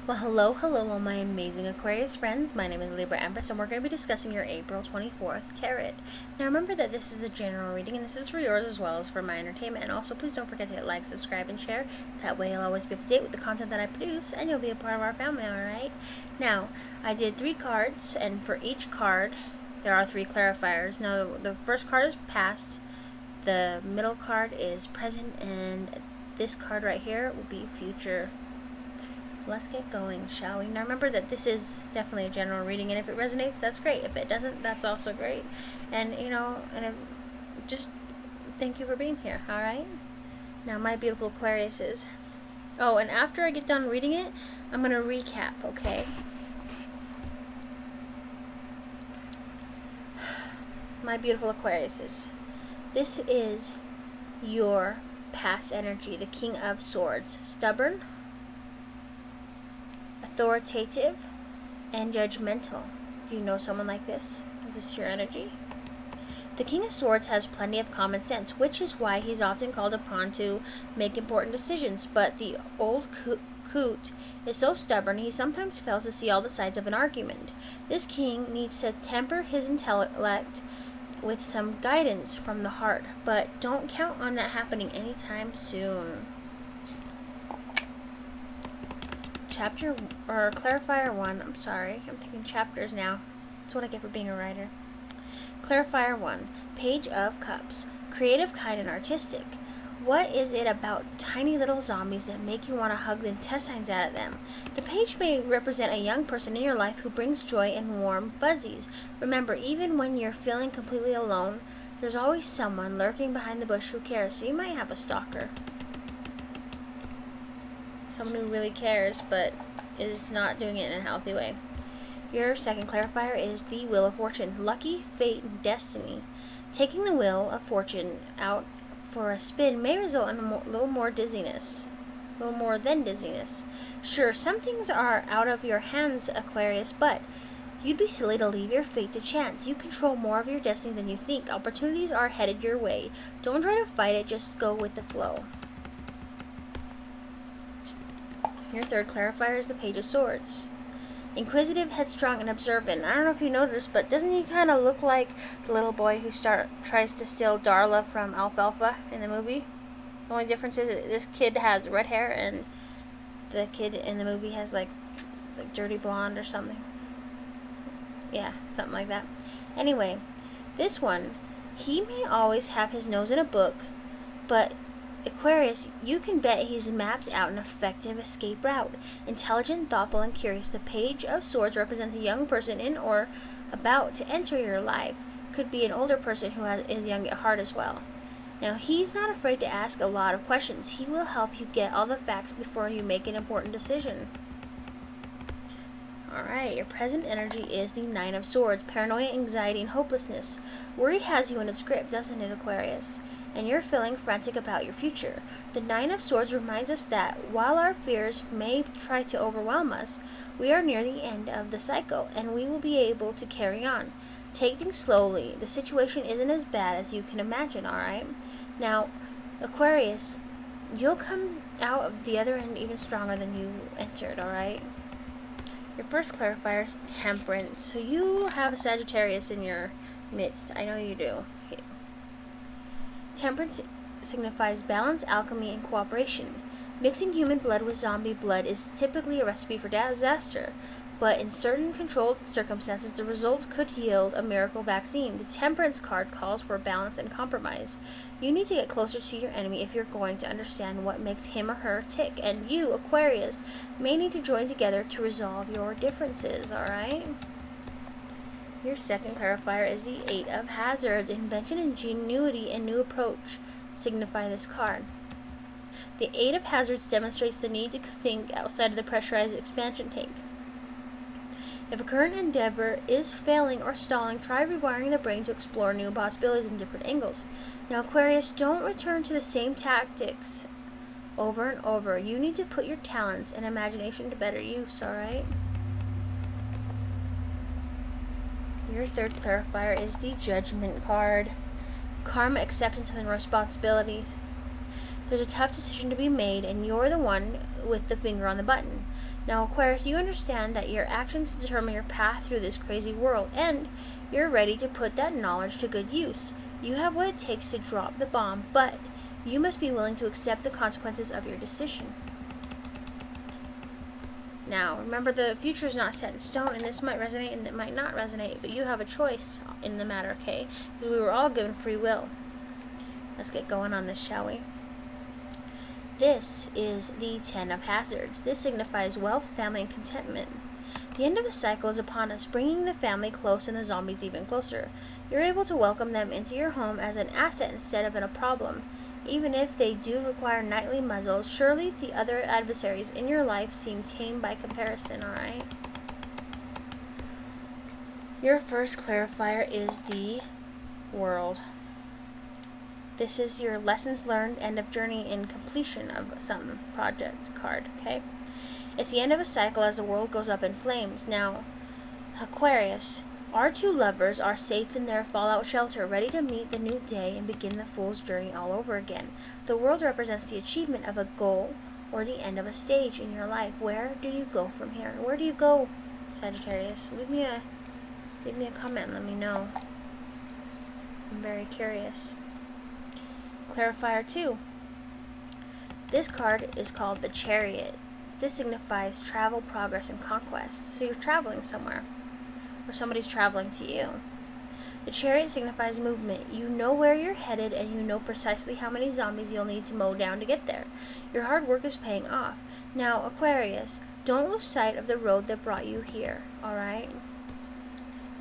Well, hello, all my amazing Aquarius friends. My name is Libra Empress, and we're going to be discussing your April 24th tarot. Now, remember that this is a general reading, and this is for yours as well as for my entertainment. And also, please don't forget to hit like, subscribe, and share. That way, you'll always be up to date with the content that I produce, and you'll be a part of our family, alright? Now, I did 3 cards, and for each card, there are 3 clarifiers. Now, the first card is past, the middle card is present, and this card right here will be future. Let's get going, shall we? Now remember that this is definitely a general reading, and if it resonates, that's great. If it doesn't, that's also great. And just thank you for being here, alright? Now my beautiful Aquariuses. Oh, and after I get done reading it, I'm going to recap, okay? My beautiful Aquariuses. This is your past energy, the King of Swords. Stubborn, authoritative, and judgmental. Do you know someone like this? Is this your energy? The King of Swords has plenty of common sense, which is why he's often called upon to make important decisions, but the old coot is so stubborn he sometimes fails to see all the sides of an argument. This king needs to temper his intellect with some guidance from the heart, but don't count on that happening anytime soon. Chapter, or clarifier 1, I'm sorry, I'm thinking chapters now. That's what I get for being a writer. Clarifier 1, Page of Cups. Creative, kind, and artistic. What is it about tiny little zombies that make you want to hug the intestines out of them? The page may represent a young person in your life who brings joy and warm fuzzies. Remember, even when you're feeling completely alone, there's always someone lurking behind the bush who cares, so you might have a stalker. Someone who really cares, but is not doing it in a healthy way. Your second clarifier is the Wheel of Fortune. Lucky, fate, and destiny. Taking the Wheel of Fortune out for a spin may result in a little more dizziness. A little more than dizziness. Sure, some things are out of your hands, Aquarius, but you'd be silly to leave your fate to chance. You control more of your destiny than you think. Opportunities are headed your way. Don't try to fight it, just go with the flow. Your third clarifier is the Page of Swords. Inquisitive, headstrong, and observant. I don't know if you noticed, but doesn't he kind of look like the little boy who tries to steal Darla from Alfalfa in the movie? The only difference is that this kid has red hair and the kid in the movie has like dirty blonde or something. Yeah, something like that. Anyway, this one, he may always have his nose in a book, but Aquarius, you can bet he's mapped out an effective escape route. Intelligent, thoughtful, and curious, the Page of Swords represents a young person in or about to enter your life. Could be an older person who is young at heart as well. Now, he's not afraid to ask a lot of questions. He will help you get all the facts before you make an important decision. Alright, your present energy is the Nine of Swords. Paranoia, anxiety, and hopelessness. Worry has you in its grip, doesn't it, Aquarius? And you're feeling frantic about your future. The Nine of Swords reminds us that while our fears may try to overwhelm us, we are near the end of the cycle, and we will be able to carry on. Take things slowly. The situation isn't as bad as you can imagine, alright? Now, Aquarius, you'll come out of the other end even stronger than you entered, alright? Your first clarifier is Temperance. So you have a Sagittarius in your midst. I know you do. Temperance signifies balance, alchemy, and cooperation. Mixing human blood with zombie blood is typically a recipe for disaster, but in certain controlled circumstances, the results could yield a miracle vaccine. The Temperance card calls for balance and compromise. You need to get closer to your enemy if you're going to understand what makes him or her tick, and you, Aquarius, may need to join together to resolve your differences, alright? Your second clarifier is the Eight of Hazards. Invention, ingenuity, and new approach signify this card. The Eight of Hazards demonstrates the need to think outside of the pressurized expansion tank. If a current endeavor is failing or stalling, try rewiring the brain to explore new possibilities in different angles. Now, Aquarius, don't return to the same tactics over and over. You need to put your talents and imagination to better use, alright? Your third clarifier is the Judgment card. Karma, acceptance, and responsibilities. There's a tough decision to be made, and you're the one with the finger on the button. Now, Aquarius, you understand that your actions determine your path through this crazy world, and you're ready to put that knowledge to good use. You have what it takes to drop the bomb, but you must be willing to accept the consequences of your decision. Now, remember, the future is not set in stone, and this might resonate and it might not resonate, but you have a choice in the matter, okay? Because we were all given free will. Let's get going on this, shall we? This is the Ten of Hazards. This signifies wealth, family, and contentment. The end of a cycle is upon us, bringing the family close and the zombies even closer. You're able to welcome them into your home as an asset instead of a problem. Even if they do require nightly muzzles, surely the other adversaries in your life seem tame by comparison, alright? Your first clarifier is the World. This is your lessons learned, end of journey, and completion of some project card, okay? It's the end of a cycle as the world goes up in flames. Now, Aquarius, our two lovers are safe in their fallout shelter, ready to meet the new day and begin the fool's journey all over again. The world represents the achievement of a goal or the end of a stage in your life. Where do you go from here? Where do you go, Sagittarius? Leave me a comment and let me know. I'm very curious. Clarifier 2. This card is called the Chariot. This signifies travel, progress, and conquest. So you're traveling somewhere, or somebody's traveling to you. The Chariot signifies movement. You know where you're headed, and you know precisely how many zombies you'll need to mow down to get there. Your hard work is paying off. Now, Aquarius, don't lose sight of the road that brought you here, alright?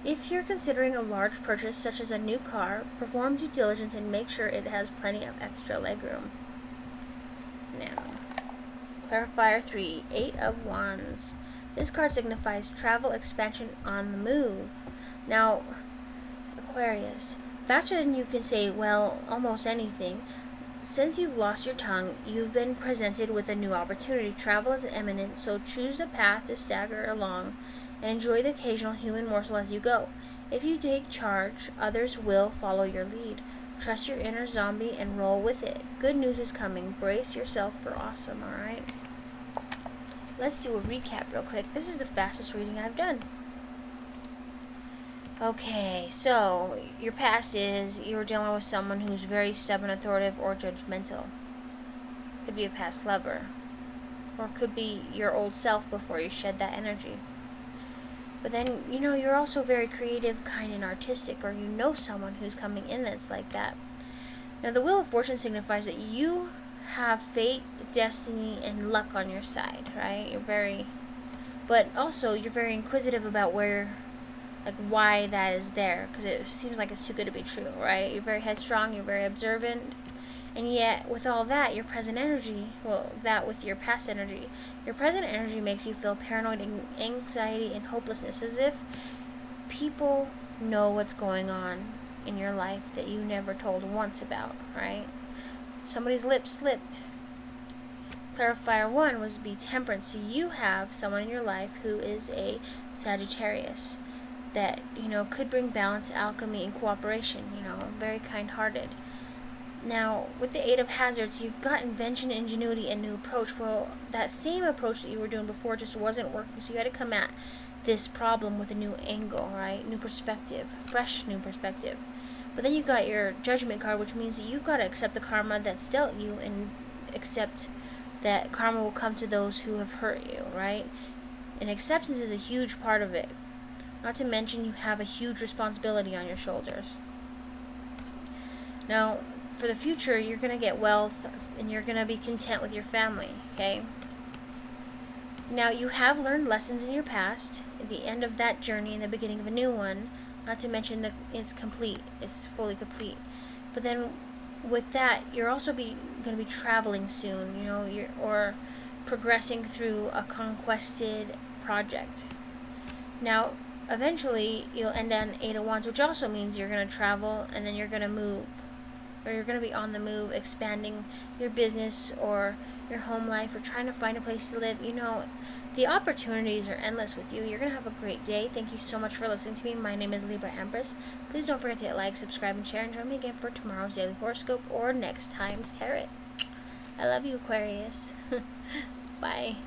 If you're considering a large purchase such as a new car, perform due diligence and make sure it has plenty of extra legroom. Now, Clarifier 3, 8 of Wands. This card signifies travel, expansion, on the move. Now, Aquarius, faster than you can say, well, almost anything. Since you've lost your tongue, you've been presented with a new opportunity. Travel is imminent, so choose a path to stagger along and enjoy the occasional human morsel as you go. If you take charge, others will follow your lead. Trust your inner zombie and roll with it. Good news is coming. Brace yourself for awesome, alright? Let's do a recap real quick. This is the fastest reading I've done. Okay, so your past is you were dealing with someone who's very stubborn, authoritative, or judgmental. Could be a past lover. Or could be your old self before you shed that energy. But then, you know, you're also very creative, kind, and artistic, or you know someone who's coming in that's like that. Now, the Wheel of Fortune signifies that you have fate, destiny, and luck on your side, right? But also, you're very inquisitive about why that is there, because it seems like it's too good to be true, right? You're very headstrong, you're very observant. And yet, with all that, your present energy, with your past energy, your present energy makes you feel paranoid, anxiety, and hopelessness, as if people know what's going on in your life that you never told once about, right? Somebody's lips slipped. Clarifier 1 was be temperance. So you have someone in your life who is a Sagittarius that, you know, could bring balance, alchemy, and cooperation, you know, very kind-hearted. Now, with the 8 of Hazards, you've got invention, ingenuity, and new approach. Well, that same approach that you were doing before just wasn't working, so you had to come at this problem with a new angle, right? New perspective, fresh new perspective. But then you got your Judgment card, which means that you've got to accept the karma that's dealt you and accept that karma will come to those who have hurt you, right? And acceptance is a huge part of it. Not to mention you have a huge responsibility on your shoulders. Now, for the future, you're going to get wealth and you're going to be content with your family, okay? Now, you have learned lessons in your past, at the end of that journey and the beginning of a new one, not to mention that it's complete, it's fully complete. But then with that, you're also going to be traveling soon, you know, or progressing through a conquested project. Now, eventually, you'll end on 8 of Wands, which also means you're going to travel and then you're going to move. Or you're going to be on the move, expanding your business or your home life or trying to find a place to live. You know, the opportunities are endless with you. You're going to have a great day. Thank you so much for listening to me. My name is Libra Empress. Please don't forget to hit like, subscribe, and share. And join me again for tomorrow's daily horoscope or next time's tarot. I love you, Aquarius. Bye.